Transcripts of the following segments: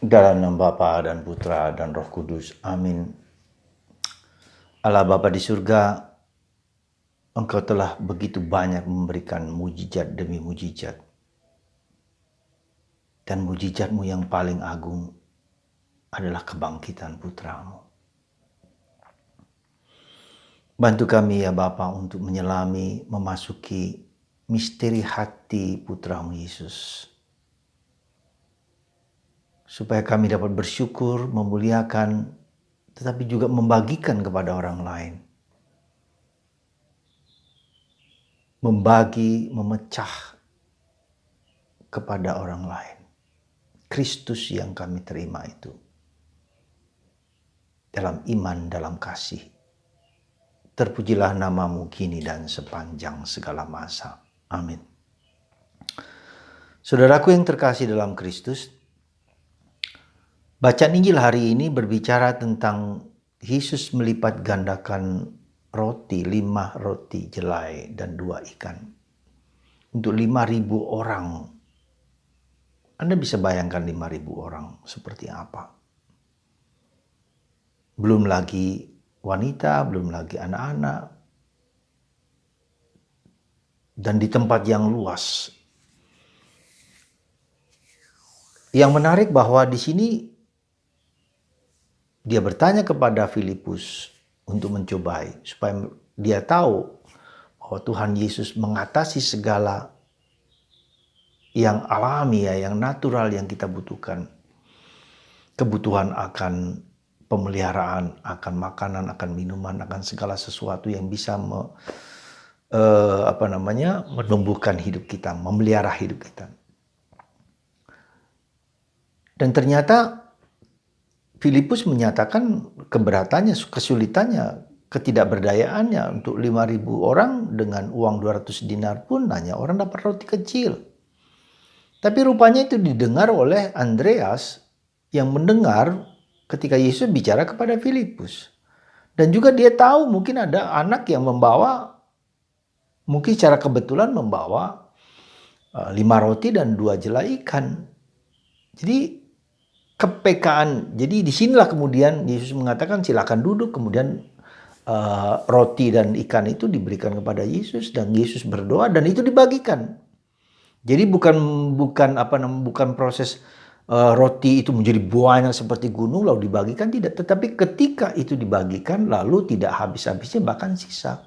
Dalam nama Bapa dan Putra dan Roh Kudus. Amin. Allah Bapa di surga, Engkau telah begitu banyak memberikan mujizat demi mujizat. Dan mujizat-Mu yang paling agung adalah kebangkitan Putra-Mu. Bantu kami ya Bapa untuk menyelami, memasuki misteri hati Putra-Mu Yesus. Supaya kami dapat bersyukur, memuliakan, tetapi juga membagikan kepada orang lain. Membagi, memecah kepada orang lain. Kristus yang kami terima itu. Dalam iman, dalam kasih. Terpujilah nama-Mu kini dan sepanjang segala masa. Amin. Saudaraku yang terkasih dalam Kristus, bacaan Injil hari ini berbicara tentang Yesus melipat gandakan roti, 5 roti jelai dan 2 ikan. Untuk 5.000 orang. Anda bisa bayangkan 5.000 orang seperti apa. Belum lagi wanita, belum lagi anak-anak. Dan di tempat yang luas. Yang menarik bahwa di sini dia bertanya kepada Filipus untuk mencobai. Supaya dia tahu bahwa Tuhan Yesus mengatasi segala yang alami ya, yang natural yang kita butuhkan. Kebutuhan akan pemeliharaan, akan makanan, akan minuman, akan segala sesuatu yang bisa menumbuhkan hidup kita, memelihara hidup kita. Dan ternyata Filipus menyatakan keberatannya, kesulitannya, ketidakberdayaannya untuk 5.000 orang dengan uang 200 dinar pun hanya orang dapat roti kecil. Tapi rupanya itu didengar oleh Andreas yang mendengar ketika Yesus bicara kepada Filipus. Dan juga dia tahu mungkin ada anak yang membawa, mungkin secara kebetulan membawa 5 roti dan 2 jelai ikan. Jadi kepekaan, jadi disinilah kemudian Yesus mengatakan silakan duduk, kemudian roti dan ikan itu diberikan kepada Yesus dan Yesus berdoa dan itu dibagikan. Jadi bukan proses roti itu menjadi banyak seperti gunung lalu dibagikan, tidak. Tetapi ketika itu dibagikan lalu tidak habis-habisnya, bahkan sisa.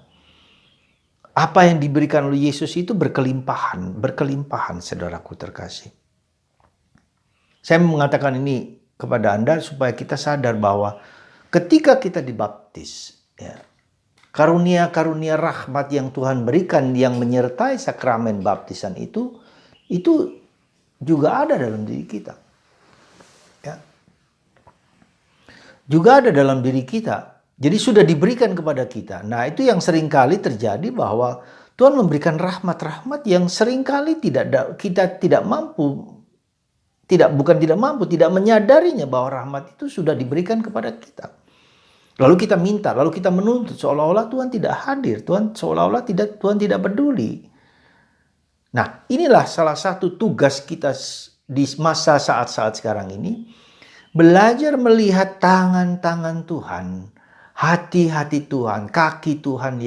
Apa yang diberikan oleh Yesus itu berkelimpahan saudaraku terkasih. Saya mengatakan ini kepada Anda supaya kita sadar bahwa ketika kita dibaptis, ya, karunia-karunia rahmat yang Tuhan berikan yang menyertai sakramen baptisan itu juga ada dalam diri kita. Ya. Juga ada dalam diri kita. Jadi sudah diberikan kepada kita. Nah, itu yang seringkali terjadi bahwa Tuhan memberikan rahmat-rahmat yang seringkali kita tidak menyadarinya bahwa rahmat itu sudah diberikan kepada kita. Lalu kita minta, lalu kita menuntut seolah-olah Tuhan tidak hadir, Tuhan tidak peduli. Nah, inilah salah satu tugas kita di masa saat-saat sekarang ini, belajar melihat tangan-tangan Tuhan, hati-hati Tuhan, kaki Tuhan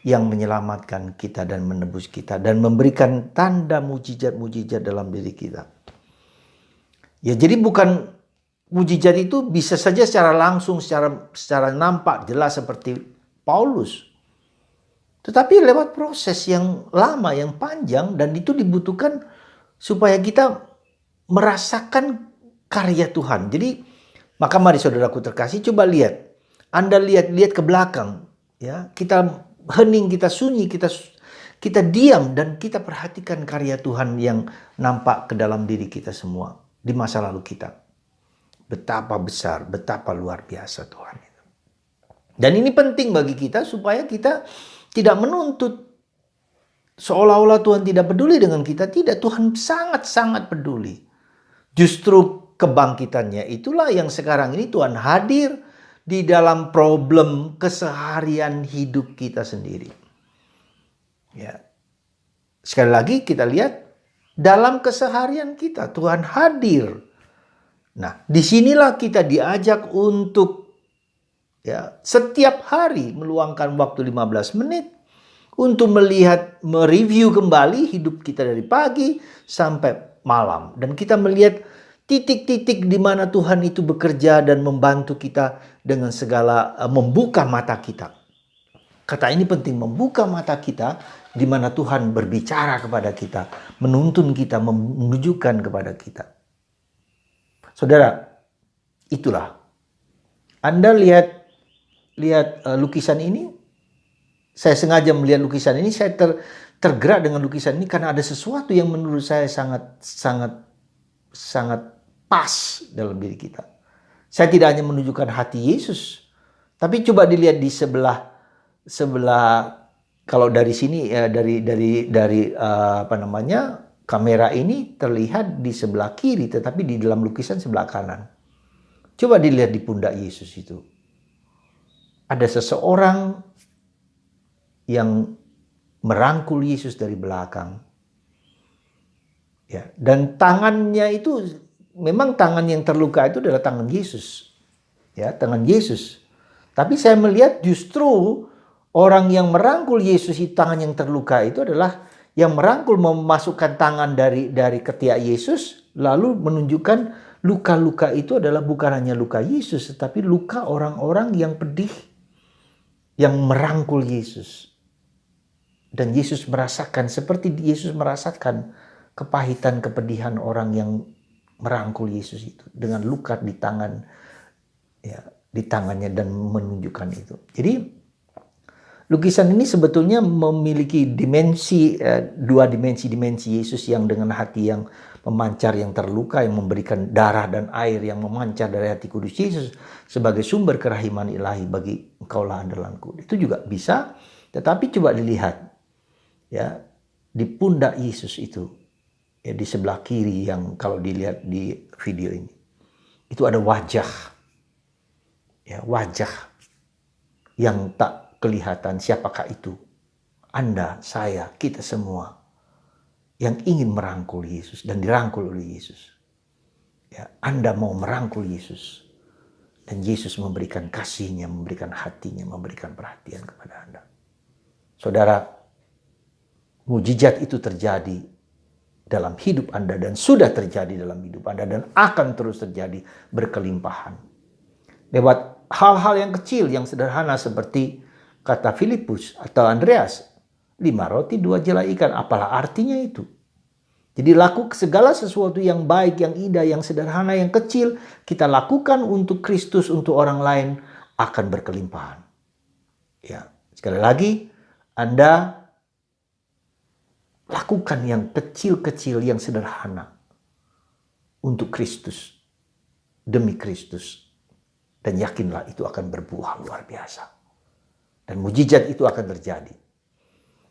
yang menyelamatkan kita dan menebus kita dan memberikan tanda mujizat-mujizat dalam diri kita. Ya, jadi bukan mujizat itu bisa saja secara langsung, secara nampak jelas seperti Paulus. Tetapi lewat proses yang lama, yang panjang, dan itu dibutuhkan supaya kita merasakan karya Tuhan. Jadi, maka mari saudaraku terkasih, coba lihat. Anda lihat ke belakang. Ya, kita hening, kita sunyi, kita diam, dan kita perhatikan karya Tuhan yang nampak ke dalam diri kita semua. Di masa lalu kita. Betapa besar, betapa luar biasa Tuhan itu. Dan ini penting bagi kita supaya kita tidak menuntut seolah-olah Tuhan tidak peduli dengan kita. Tidak, Tuhan sangat-sangat peduli. Justru kebangkitannya itulah yang sekarang ini Tuhan hadir di dalam problem keseharian hidup kita sendiri. Ya. Sekali lagi kita lihat dalam keseharian kita Tuhan hadir Nah, disinilah kita diajak untuk setiap hari meluangkan waktu 15 menit untuk melihat, mereview kembali hidup kita dari pagi sampai malam. Dan kita melihat titik-titik di mana Tuhan itu bekerja dan membantu kita dengan segala, membuka mata kita. Kata ini penting, membuka mata kita di mana Tuhan berbicara kepada kita, menuntun kita, menunjukkan kepada kita. Saudara, itulah. Anda lihat lukisan ini. Saya sengaja melihat lukisan ini, saya tergerak dengan lukisan ini karena ada sesuatu yang menurut saya sangat pas dalam diri kita. Saya tidak hanya menunjukkan hati Yesus, tapi coba dilihat di sebelah kalau dari sini dari kamera ini terlihat di sebelah kiri, tetapi di dalam lukisan sebelah kanan. Coba dilihat di pundak Yesus itu. Ada seseorang yang merangkul Yesus dari belakang. Ya, dan tangannya itu memang tangan yang terluka itu adalah tangan Yesus. Ya, tangan Yesus. Tapi saya melihat justru orang yang merangkul Yesus di tangan yang terluka itu adalah yang merangkul, memasukkan tangan dari ketiak Yesus, lalu menunjukkan luka-luka itu adalah bukan hanya luka Yesus, tetapi luka orang-orang yang pedih yang merangkul Yesus. Dan Yesus merasakan, seperti Yesus merasakan kepahitan, kepedihan orang yang merangkul Yesus itu dengan luka di tangan, di tangannya, dan menunjukkan itu. Jadi lukisan ini sebetulnya memiliki dua dimensi Yesus yang dengan hati yang memancar, yang terluka, yang memberikan darah dan air yang memancar dari hati kudus Yesus sebagai sumber kerahiman ilahi bagi engkaulah andalanku. Itu juga bisa, tetapi coba dilihat di pundak Yesus itu, di sebelah kiri yang kalau dilihat di video ini, itu ada wajah, wajah yang tak kelihatan. Siapakah itu? Anda, saya, kita semua yang ingin merangkul Yesus dan dirangkul oleh Yesus. Anda mau merangkul Yesus, dan Yesus memberikan kasihnya, memberikan hatinya, memberikan perhatian kepada Anda. Saudara, mujizat itu terjadi dalam hidup Anda dan sudah terjadi dalam hidup Anda dan akan terus terjadi berkelimpahan. Lewat hal-hal yang kecil, yang sederhana seperti kata Filipus atau Andreas, 5 roti 2 jelai ikan, apalah artinya itu? Jadi segala sesuatu yang baik, yang indah, yang sederhana, yang kecil, kita lakukan untuk Kristus, untuk orang lain, akan berkelimpahan. Sekali lagi, Anda lakukan yang kecil-kecil, yang sederhana untuk Kristus, demi Kristus, dan yakinlah itu akan berbuah luar biasa. Dan mujizat itu akan terjadi.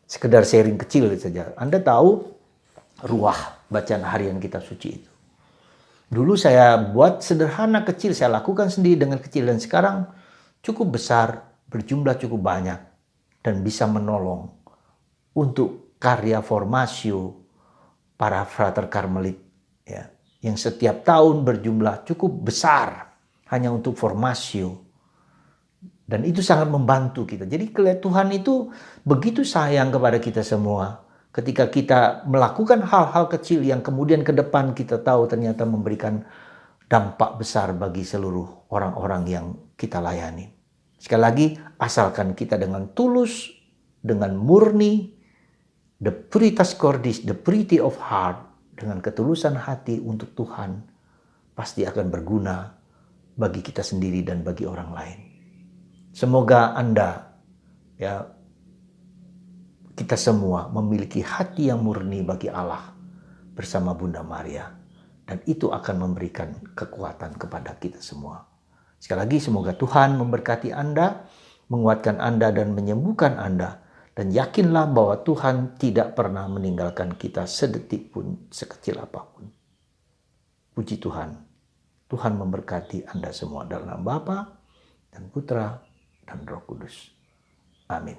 Sekedar sharing kecil saja. Anda tahu ruah bacaan harian kita suci itu. Dulu saya buat sederhana kecil, saya lakukan sendiri dengan kecil, dan sekarang cukup besar, berjumlah cukup banyak, dan bisa menolong untuk karya formasio para frater Karmelit, yang setiap tahun berjumlah cukup besar hanya untuk formasio. Dan itu sangat membantu kita. Jadi Tuhan itu begitu sayang kepada kita semua. Ketika kita melakukan hal-hal kecil yang kemudian ke depan kita tahu ternyata memberikan dampak besar bagi seluruh orang-orang yang kita layani. Sekali lagi, asalkan kita dengan tulus, dengan murni, the puritas cordis, the purity of heart, dengan ketulusan hati untuk Tuhan, pasti akan berguna bagi kita sendiri dan bagi orang lain. Semoga Anda, kita semua memiliki hati yang murni bagi Allah bersama Bunda Maria. Dan itu akan memberikan kekuatan kepada kita semua. Sekali lagi, semoga Tuhan memberkati Anda, menguatkan Anda, dan menyembuhkan Anda. Dan yakinlah bahwa Tuhan tidak pernah meninggalkan kita sedetik pun, sekecil apapun. Puji Tuhan. Tuhan memberkati Anda semua dalam nama Bapa dan Putra dan Roh Kudus. Amin.